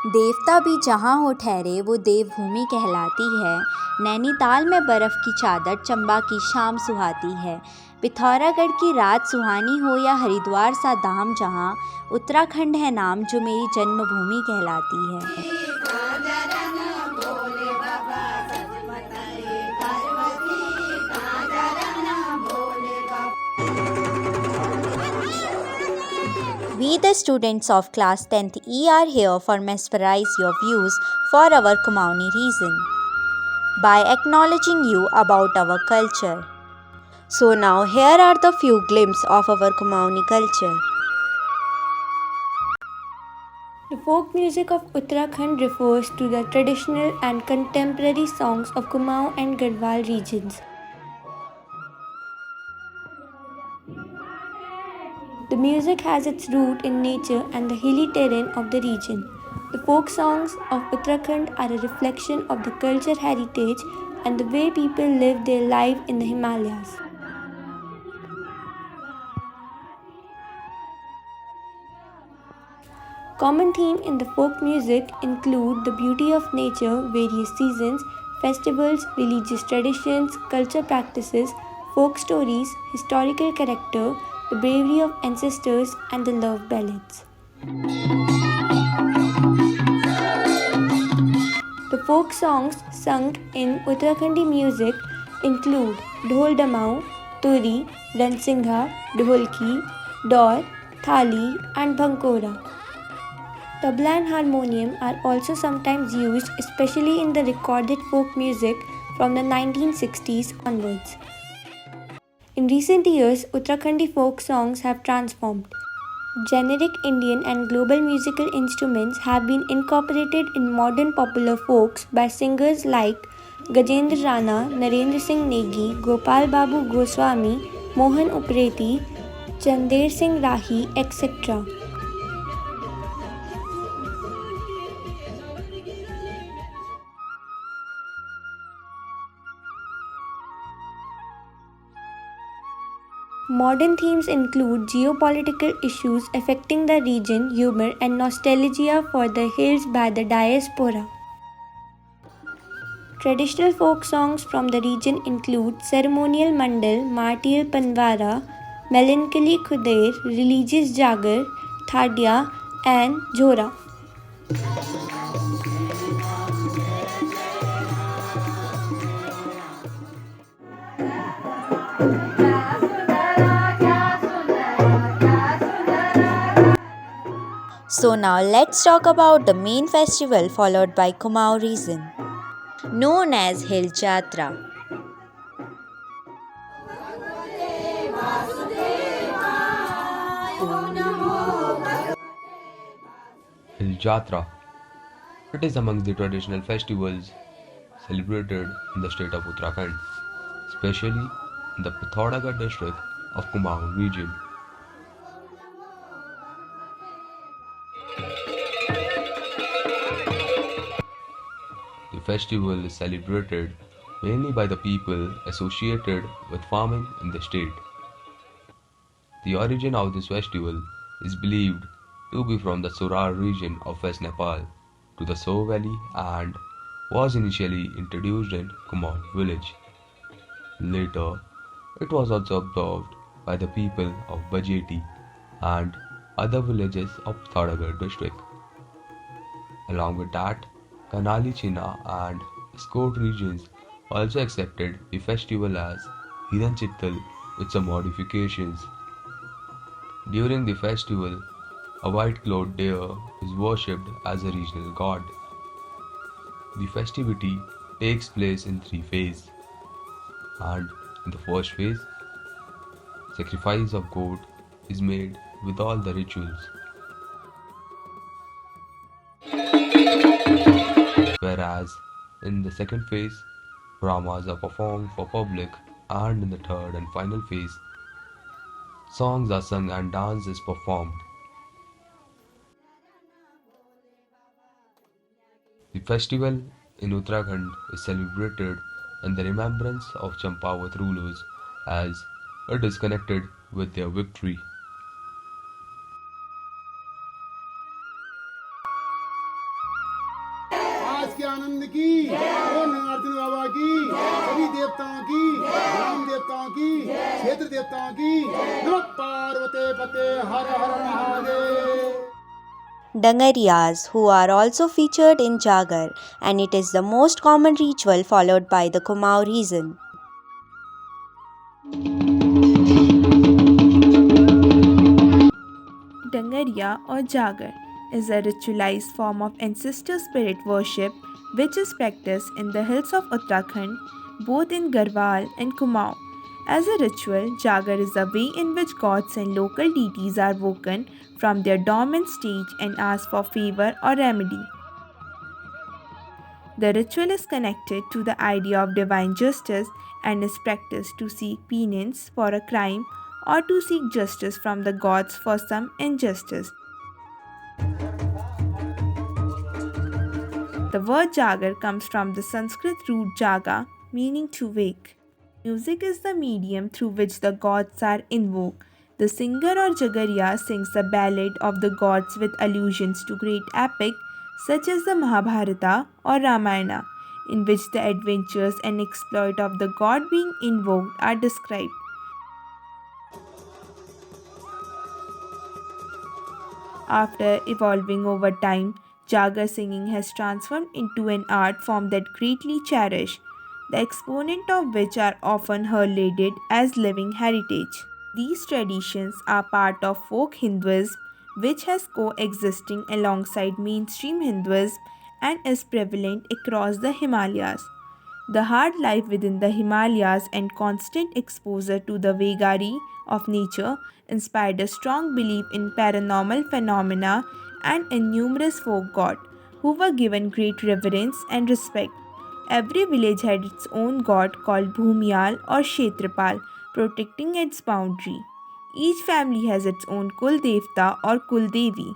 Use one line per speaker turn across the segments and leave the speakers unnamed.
देवता भी जहाँ हो ठहरे वो देवभूमि कहलाती है। नैनीताल में बर्फ़ की चादर चंबा की शाम सुहाती है। पिथौरागढ़ की रात सुहानी हो या हरिद्वार सा धाम जहाँ, उत्तराखंड है नाम जो मेरी जन्मभूमि कहलाती है। We, the students of class 10th E, are here for mesmerize your views for our Kumaoni region by acknowledging you about our culture. So now here are the few glimpses of our Kumaoni culture.
The folk music of Uttarakhand refers to the traditional and contemporary songs of Kumaon and Garhwal regions. The music has its root in nature and the hilly terrain of the region. The folk songs of Uttarakhand are a reflection of the culture heritage and the way people live their life in the Himalayas. Common theme in the folk music include the beauty of nature, various seasons, festivals, religious traditions, culture practices, folk stories, historical character, the bravery of ancestors, and the love ballads. The folk songs sung in Uttarakhandi music include Dhol Damau, Turi, Ransingha, Dholki, Daur, Thali, and Bhankora. Tabla and harmonium are also sometimes used, especially in the recorded folk music from the 1960s onwards. In recent years, Uttarakhandi folk songs have transformed. Generic Indian and global musical instruments have been incorporated in modern popular folks by singers like Gajendra Rana, Narendra Singh Negi, Gopal Babu Goswami, Mohan Upreti, Chander Singh Rahi, etc. Modern themes include geopolitical issues affecting the region, humor, and nostalgia for the hills by the diaspora. Traditional folk songs from the region include ceremonial mandal, martial panwara, melancholy khudair, religious jagar, thadia, and jhora.
So now let's talk about the main festival followed by Kumaon region, known as Hill Jatra.
Hill Jatra. It is among the traditional festivals celebrated in the state of Uttarakhand, especially in the Pithoragarh district of Kumaon region. The festival is celebrated mainly by the people associated with farming in the state. The origin of this festival is believed to be from the Surar region of West Nepal to the So Valley and was initially introduced in Kumaon village. Later, it was also observed by the people of Bajeti and other villages of Thadagarh district. Along with that, Kanali China and Skot regions also accepted the festival as Hiran Chittal with some modifications. During the festival, a white-clothed deer is worshipped as a regional god. The festivity takes place in three phases, and in the first phase, sacrifice of goat is made with all the rituals. Whereas in the second phase, dramas are performed for public, and in the third and final phase, songs are sung and dance is performed. The festival in Uttarakhand is celebrated in the remembrance of Champavat rulers as it is connected with their victory.
की, ओ नागार्जुन बाबा की, सभी देवताओं की, ग्राम देवताओं की, क्षेत्र देवताओं की, नमः पार्वते पते हर हर Mahadev.
Dangariyas, who are also featured in Jagar, and it is the most common ritual followed by the Kumaon region.
Dangariya or Jagar is a ritualized form of ancestor spirit worship which is practiced in the hills of Uttarakhand, both in Garhwal and Kumaon. As a ritual, Jagar is the way in which gods and local deities are woken from their dormant stage and ask for favor or remedy. The ritual is connected to the idea of divine justice and is practiced to seek penance for a crime or to seek justice from the gods for some injustice. The word Jagar comes from the Sanskrit root jaga, meaning to wake. Music is the medium through which the gods are invoked. The singer or Jagariya sings a ballad of the gods with allusions to great epic such as the Mahabharata or Ramayana, in which the adventures and exploit of the god being invoked are described. After evolving over time, Jagar singing has transformed into an art form that greatly cherished, the exponent of which are often heralded as living heritage. These traditions are part of folk Hinduism, which has coexisting alongside mainstream Hinduism and is prevalent across the Himalayas. The hard life within the Himalayas and constant exposure to the vagary of nature inspired a strong belief in paranormal phenomena and in numerous folk gods who were given great reverence and respect. Every village had its own god called Bhumiyal or Kshetrapal, protecting its boundary. Each family has its own Kul Devta or Kul Devi.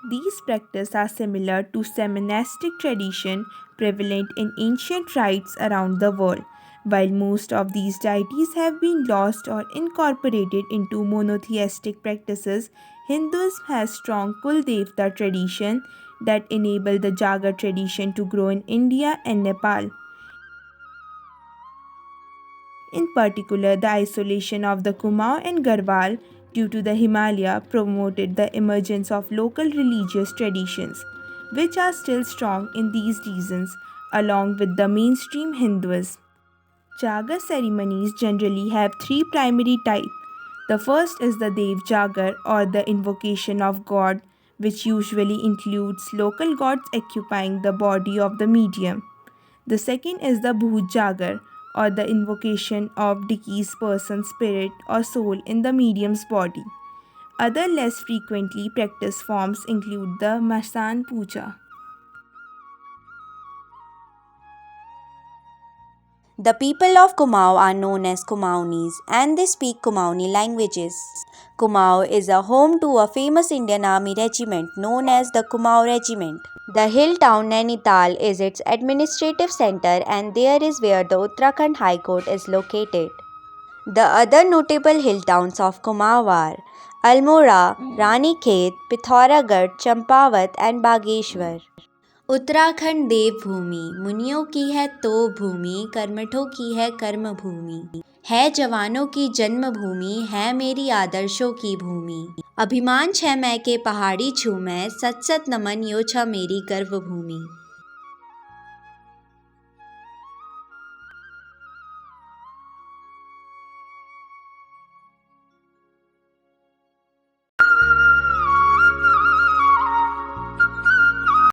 These practices are similar to monastic tradition prevalent in ancient rites around the world. While most of these deities have been lost or incorporated into monotheistic practices, Hinduism has strong Kul Devta tradition that enable the Jagar tradition to grow in India and Nepal. In particular, the isolation of the Kumaon and Garhwal due to the Himalaya promoted the emergence of local religious traditions, which are still strong in these regions, along with the mainstream Hinduism. Jagar ceremonies generally have three primary types. The first is the Dev Jagar or the invocation of God, which usually includes local gods occupying the body of the medium. The second is the Bhut Jagar or the invocation of deceased person's spirit or soul in the medium's body. Other less frequently practiced forms include the Masan Puja.
The people of Kumaon are known as Kumaonis and they speak Kumaoni languages. Kumaon is a home to a famous Indian Army regiment known as the Kumaon Regiment. The hill town Nainital is its administrative center and there is where the Uttarakhand High Court is located. The other notable hill towns of Kumaon are Almora, Ranikhet, Pithoragarh, Champawat and Bageshwar. Uttarakhand देवभूमि मुनियों की है तो भूमि कर्मठों की है कर्म भूमि है जवानों की जन्मभूमि है मेरी आदर्शों की भूमि अभिमान छह मैं के पहाड़ी छू मैं सत सत नमन यो छ मेरी गर्व भूमि।